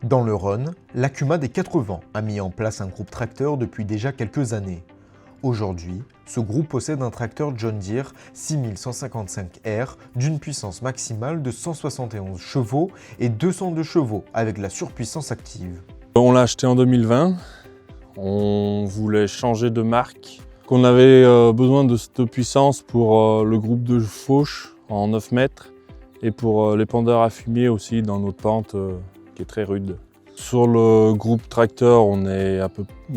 Dans le Rhône, l'Acuma des 4 vents a mis en place un groupe tracteur depuis déjà quelques années. Aujourd'hui, ce groupe possède un tracteur John Deere 6155R d'une puissance maximale de 171 chevaux et 202 chevaux avec la surpuissance active. On l'a acheté en 2020, on voulait changer de marque. On avait besoin de cette puissance pour le groupe de fauche en 9 mètres et pour l'épandeur à fumier aussi dans notre pente qui est très rude. Sur le groupe tracteur, on est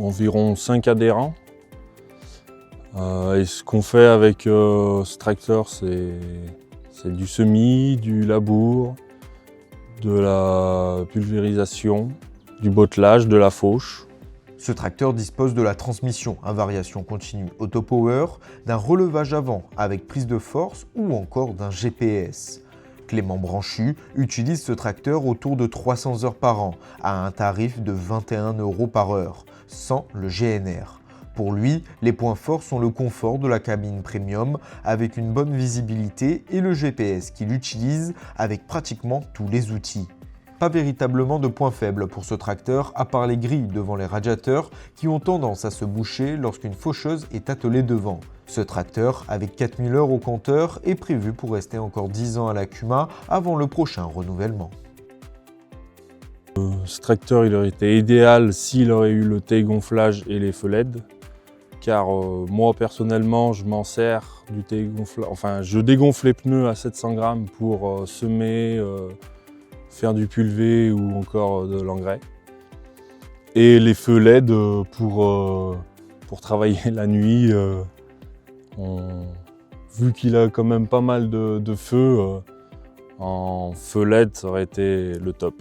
environ 5 adhérents. Et ce qu'on fait avec ce tracteur, c'est du semis, du labour, de la pulvérisation, du bottelage, de la fauche. Ce tracteur dispose de la transmission à variation continue Autopower, d'un relevage avant avec prise de force ou encore d'un GPS. Clément Branchu utilise ce tracteur autour de 300 heures par an à un tarif de 21 € par heure, sans le GNR. Pour lui, les points forts sont le confort de la cabine premium avec une bonne visibilité et le GPS qu'il utilise avec pratiquement tous les outils. Pas véritablement de point faible pour ce tracteur à part les grilles devant les radiateurs qui ont tendance à se boucher lorsqu'une faucheuse est attelée devant. Ce tracteur, avec 4000 heures au compteur, est prévu pour rester encore 10 ans à l'Acuma avant le prochain renouvellement. Ce tracteur il aurait été idéal s'il aurait eu le tail-gonflage et les feux LED. Car moi personnellement je m'en sers du tail-gonflage, enfin je dégonfle les pneus à 700 grammes pour semer, faire du pulvé ou encore de l'engrais. Et les feux LED pour travailler la nuit. Vu qu'il a quand même pas mal de feux, en feu LED ça aurait été le top.